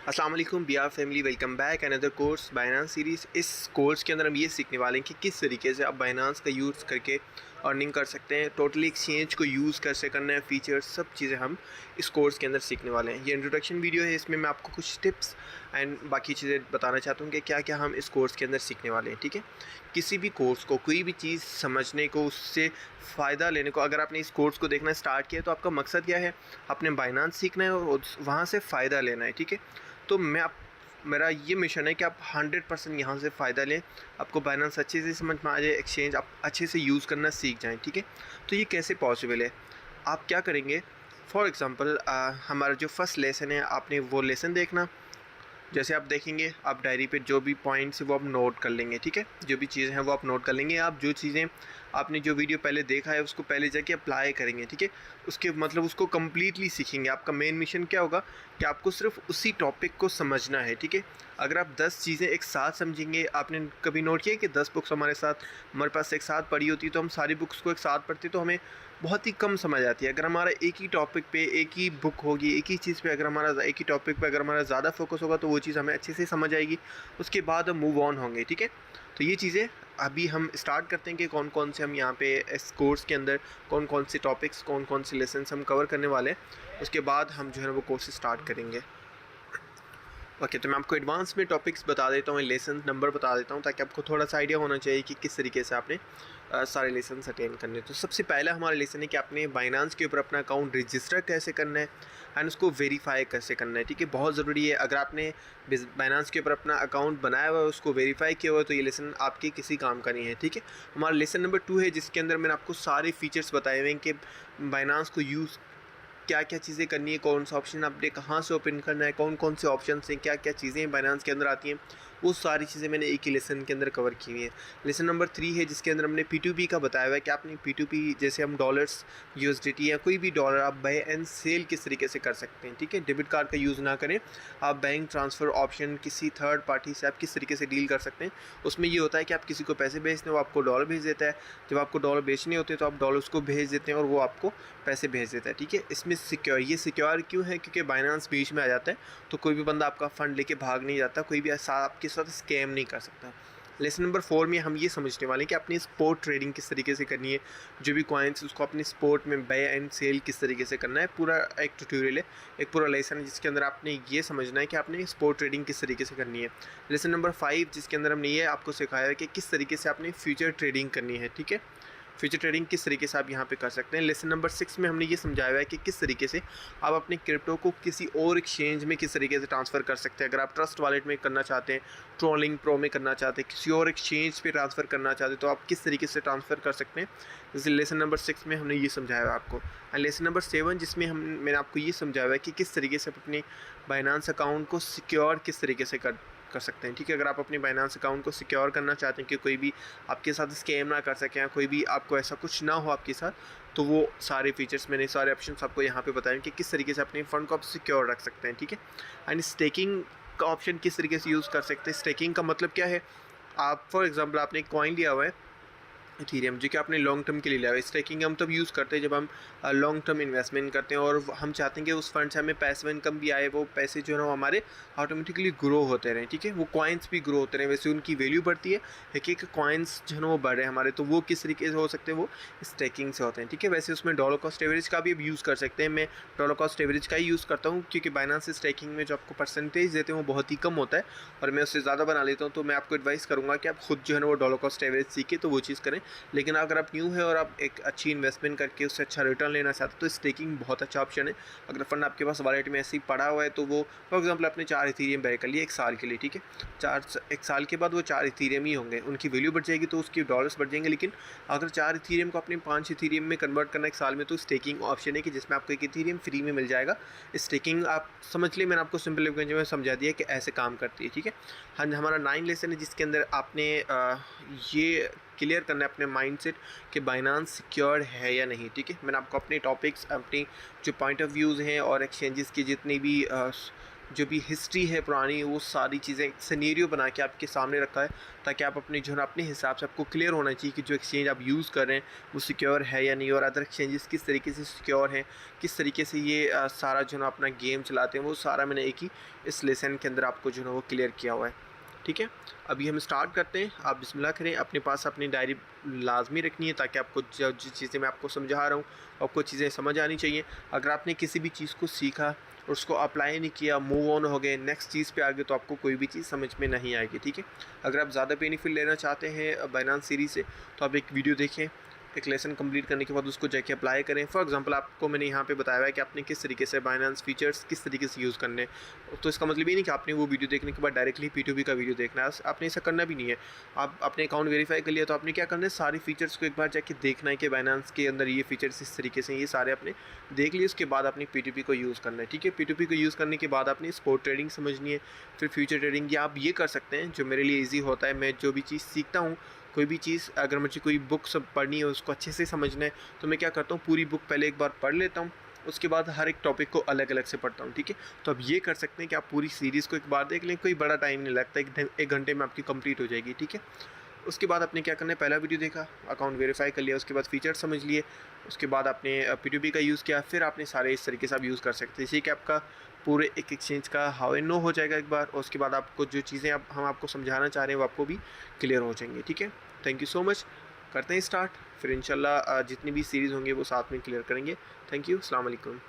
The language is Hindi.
अस्सलाम वालेकुम बिया family, welcome back another course Binance series. इस कोर्स के अंदर हम ये सीखने वाले हैं कि किस तरीके से आप बाइनांस का यूज़ करके अर्निंग कर सकते हैं, टोटली एक्सचेंज को यूज़ कैसे करना है, फीचर्स, सब चीज़ें हम इस कोर्स के अंदर सीखने वाले हैं। ये इंट्रोडक्शन वीडियो है, इसमें मैं आपको कुछ टिप्स एंड बाकी चीज़ें बताना चाहता हूँ कि क्या क्या हम इस कोर्स के अंदर सीखने वाले हैं। ठीक है, किसी भी कोर्स को, कोई भी चीज़ समझने को, उससे फ़ायदा लेने को, अगर आपने इस कोर्स को देखना स्टार्ट किया तो आपका मकसद क्या है? आपने बाइनांस सीखना है और वहाँ से फ़ायदा लेना है। ठीक है, तो मेरा ये मिशन है कि आप 100% यहाँ से फ़ायदा लें, आपको बाइनेंस अच्छे से समझ में आ जाए, एक्सचेंज आप अच्छे से यूज़ करना सीख जाएं। ठीक है, तो ये कैसे पॉसिबल है? आप क्या करेंगे? फॉर एग्ज़ाम्पल हमारा जो फर्स्ट लेसन है, आपने वो लेसन देखना। जैसे आप देखेंगे, आप डायरी पे जो भी पॉइंट्स है वो आप नोट कर लेंगे। ठीक है, जो भी चीज़ें हैं वो आप नोट कर लेंगे। आप जो चीज़ें आपने जो वीडियो पहले देखा है उसको पहले जाके अप्लाई करेंगे। ठीक है, उसके मतलब उसको कम्प्लीटली सीखेंगे। आपका मेन मिशन क्या होगा कि आपको सिर्फ उसी टॉपिक को समझना है। ठीक है, अगर आप 10 चीज़ें एक साथ समझेंगे, आपने कभी नोट किया कि 10 बुक्स हमारे पास एक साथ पढ़ी होती, तो हम सारी बुक्स को एक साथ पढ़ते तो हमें बहुत ही कम समझ आती है। अगर हमारा एक ही टॉपिक पे, एक ही बुक होगी, एक ही चीज़ पे, अगर हमारा एक ही टॉपिक पे अगर हमारा ज़्यादा फोकस होगा तो वो चीज़ हमें अच्छे से समझ आएगी, उसके बाद हम मूव ऑन होंगे। ठीक है, तो ये चीज़ें अभी हम स्टार्ट करते हैं कि कौन कौन से हम यहाँ पे इस कोर्स के अंदर कौन कौन से टॉपिक्स, कौन कौन से लेसन हम कवर करने वाले हैं। उसके बाद हम जो है वो कोर्स स्टार्ट करेंगे। ओके, तो मैं आपको एडवांस में टॉपिक्स बता देता हूँ, लेसन नंबर बता देता हूँ, ताकि आपको थोड़ा सा आइडिया होना चाहिए कि किस तरीके से आपने सारे लेसन अटेंड करने। तो सबसे पहला हमारा लेसन है कि आपने बाइनांस के ऊपर अपना अकाउंट रजिस्टर कैसे करना है एंड उसको वेरीफाई कैसे करना है। ठीक है, बहुत ज़रूरी है। अगर आपने बाइनांस के ऊपर अपना अकाउंट बनाया हुआ है, उसको वेरीफाई किया हुआ है, तो ये लेसन आपके किसी काम का नहीं है। ठीक है, हमारा लेसन नंबर 2 है, जिसके अंदर मैंने आपको सारे फीचर्स बताए हुए हैं कि बाइनांस को यूज़ क्या क्या चीज़ें करनी है, कौन सा ऑप्शन आपने कहाँ से ओपन करना है, कौन कौन से ऑप्शन हैं, क्या क्या चीज़ें बाइनेंस के अंदर आती हैं, वो सारी चीज़ें मैंने एक ही लेसन के अंदर कवर की हुई है। लेसन नंबर 3 है, जिसके अंदर हमने P2P का बताया हुआ है कि आपने P2P, जैसे हम डॉलर्स, USDT या कोई भी डॉलर आप बाय एंड सेल किस तरीके से कर सकते हैं। ठीक है, डेबिट कार्ड का यूज़ ना करें, आप बैंक ट्रांसफ़र ऑप्शन किसी थर्ड पार्टी से आप किस तरीके से डील कर सकते हैं। उसमें ये होता है कि आप किसी को पैसे भेजते हैं, वो आपको डॉलर भेज देता है। जब आपको डॉलर बेचने होते हैं तो आप डॉलर्स को भेज देते हैं और वो आपको पैसे भेज देता है। ठीक है, इसमें सिक्योर क्यों है? क्योंकि बाइनेंस बीच में आ जाता है, तो कोई भी बंदा आपका फ़ंड लेके भाग नहीं जाता, कोई भी ऐसा आपके साथ स्कैम नहीं कर सकता। लेसन नंबर 4 में हम ये समझने वाले हैं कि अपनी स्पॉट ट्रेडिंग किस तरीके से करनी है, जो भी कॉइन्स उसको अपनी स्पॉट में बाय एंड सेल किस तरीके से करना है। पूरा एक ट्यूटोरियल है, एक पूरा लेसन है, जिसके अंदर आपने ये समझना है कि आपने स्पॉट ट्रेडिंग किस तरीके से करनी है। लेसन नंबर 5, जिसके अंदर हमने ये आपको सिखाया है कि किस तरीके से आपने फ्यूचर ट्रेडिंग करनी है। ठीक है, फ्यूचर ट्रेडिंग किस तरीके से आप यहाँ पे कर सकते हैं। लेसन नंबर 6 में हमने ये समझाया हुआ है कि किस तरीके से आप अपने क्रिप्टो को किसी और एक्सचेंज में किस तरीके से ट्रांसफ़र कर सकते हैं। अगर आप ट्रस्ट वॉलेट में करना चाहते हैं, ट्रोलिंग प्रो में करना चाहते हैं, किसी और एक्सचेंज पे ट्रांसफ़र करना चाहते हैं, तो आप किस तरीके से ट्रांसफ़र कर सकते हैं। जैसे लेसन नंबर 6 में हमने ये समझाया हुआ है आपको। एंड लेसन नंबर 7, जिसमें मैंने आपको ये समझाया हुआ है कि किस तरीके से आप अपने बाइनेंस अकाउंट को सिक्योर किस तरीके से कर सकते हैं। ठीक है, अगर आप अपने बाइनेंस अकाउंट को सिक्योर करना चाहते हैं कि कोई भी आपके साथ स्कैम ना कर सके, या कोई भी आपको ऐसा कुछ ना हो आपके साथ, तो वो सारे फीचर्स, मैंने सारे ऑप्शंस आपको यहाँ पे बताए कि किस तरीके से अपने फ़ंड को आप सिक्योर रख सकते हैं। ठीक है, एंड स्टेकिंग का ऑप्शन किस तरीके से यूज़ कर सकते हैं। स्टेकिंग का मतलब क्या है? आप फॉर एग्जाम्पल आपने एक कॉइन लिया हुआ है इथीरियम, जो कि आपने लॉन्ग टर्म के लिए लिया है। स्टेकिंग हम तब यूज़ करते हैं जब हम लॉन्ग टर्म इन्वेस्टमेंट करते हैं और हम चाहते हैं कि उस फंड से हमें पैसिव इनकम भी आए, वो पैसे जो है ना हमारे ऑटोमेटिकली ग्रो होते रहें। ठीक है, वो कॉइन्स भी ग्रो होते रहें, वैसे उनकी वैल्यू बढ़ती है, एक कॉइन्स जो है ना वो बढ़े हमारे, तो वो किस तरीके से हो सकते हैं? वो स्टेकिंग से होते हैं। ठीक है, वैसे उसमें डॉलर कॉस्ट एवरेज का भी यूज़ कर सकते हैं। मैं डॉलर कॉस्ट एवरेज का ही यूज़ करता हूँ, क्योंकि बाइनेंस स्टेकिंग में जो आपको परसेंटेज देते हैं वो बहुत ही कम होता है और मैं उससे ज़्यादा बना लेता हूँ। तो मैं आपको एडवाइस करूँगा कि आप खुद जो है ना वो डॉलर कॉस्ट एवरेज सीखें, तो वो चीज़ करें। लेकिन अगर आप न्यू है और आप एक अच्छी इन्वेस्टमेंट करके उससे अच्छा रिटर्न लेना चाहते हो, तो स्टेकिंग बहुत अच्छा ऑप्शन है। अगर फंड आपके पास वॉलेट में ऐसे ही पड़ा हुआ है, तो वो फॉर एग्जांपल आपने 4 इथीरियम बाय कर लिए 1 साल के लिए। ठीक है, एक साल के बाद वो 4 इथीरियम ही होंगे, उनकी वैल्यू बढ़ जाएगी तो उसकी डॉलर्स बढ़ जाएंगे। लेकिन अगर 4 इथीरियम को आपने 5 इथीरियम में कन्वर्ट करना 1 साल में, तो स्टेकिंग ऑप्शन है कि जिसमें आपको 1 इथीरियम फ्री में मिल जाएगा। स्टेकिंग आप समझ लिए, मैंने आपको सिंपल लैंग्वेज में समझा दिया कि ऐसे काम करती है। ठीक है, हाँ, हमारा 9 लेसन है, जिसके अंदर आपने ये क्लियर करना है अपने माइंडसेट कि बाइनेंस सिक्योर है या नहीं। ठीक है, मैंने आपको अपने टॉपिक्स, अपनी जो पॉइंट ऑफ व्यूज़ हैं और एक्सचेंजेस की जितनी भी जो भी हिस्ट्री है पुरानी, वो सारी चीज़ें एक सिनेरियो बना के आपके सामने रखा है, ताकि आप अपने जो है अपने हिसाब से आपको क्लियर होना चाहिए कि जो एक्सचेंज आप यूज़ कर रहे हैं वो सिक्योर है या नहीं, और अदर एक्सचेंजेस किस तरीके से सिक्योर हैं, किस तरीके से ये सारा जो है अपना गेम चलाते हैं, वो सारा मैंने एक ही इस लेसन के अंदर आपको जो है वो क्लियर किया हुआ है। ठीक है, अभी हम स्टार्ट करते हैं। आप बिस्मिल्लाह करें। अपने पास अपनी डायरी लाजमी रखनी है, ताकि आपको जो चीज़ें मैं आपको समझा रहा हूँ आपको चीज़ें समझ आनी चाहिए। अगर आपने किसी भी चीज़ को सीखा और उसको अप्लाई नहीं किया, मूव ऑन हो गए नेक्स्ट चीज़ पे आ गए, तो आपको कोई भी चीज़ समझ में नहीं आएगी। ठीक है, अगर आप ज़्यादा बेनिफिट लेना चाहते हैं बाइनेंस सीरीज से, तो आप एक वीडियो देखें, एक लेसन कंप्लीट करने के बाद उसको जाके अप्लाई करें। फॉर एग्जांपल आपको मैंने यहाँ पे बताया है कि आपने किस तरीके से बाइनेंस फीचर्स किस तरीके से यूज़ करने, तो इसका मतलब ये नहीं कि आपने वो वीडियो देखने के बाद डायरेक्टली P2P का वीडियो देखना है, आपने ऐसा करना भी नहीं है। आप अपने अकाउंट वेरीफाई कर लिया, तो आपने क्या करना है, सारी फीचर्स को एक बार जाके देखना है कि बाइनेंस के अंदर ये फीचर्स इस तरीके से, ये सारे आपने देख लिए। उसके बाद आपने P2P को यूज़ करना है। ठीक है, P2P को यूज़ करने के बाद आपने स्पॉट ट्रेडिंग समझनी है, फिर फ्यूचर ट्रेडिंग। या आप ये कर सकते हैं जो मेरे लिए ईजी होता है, मैं जो भी चीज़ सीखता हूँ, कोई भी चीज़ अगर मुझे कोई बुक सब पढ़नी है, उसको अच्छे से समझना है, तो मैं क्या करता हूँ, पूरी बुक पहले एक बार पढ़ लेता हूँ, उसके बाद हर एक टॉपिक को अलग अलग से पढ़ता हूँ। ठीक है, तो अब ये कर सकते हैं कि आप पूरी सीरीज़ को एक बार देख लें, कोई बड़ा टाइम नहीं लगता, एक घंटे में आपकी कंप्लीट हो जाएगी। ठीक है, उसके बाद आपने क्या करना है, पहला वीडियो देखा, अकाउंट वेरीफाई कर लिया, उसके बाद फीचर समझ लिए, उसके बाद आपने P2P का यूज़ किया, फिर आपने सारे इस तरीके से आप यूज़ कर सकते हैं। इसी कि आपका पूरे एक एक्सचेंज का हाउ एंड नो हो जाएगा एक बार, और उसके बाद आपको जो चीज़ें हम आपको समझाना चाह रहे हैं वो आपको भी क्लियर हो जाएंगी। ठीक है, थैंक यू सो मच। करते हैं स्टार्ट, फिर इंशाल्लाह जितनी भी सीरीज़ होंगे वो साथ में क्लियर करेंगे। थैंक यू, अस्सलाम वालेकुम।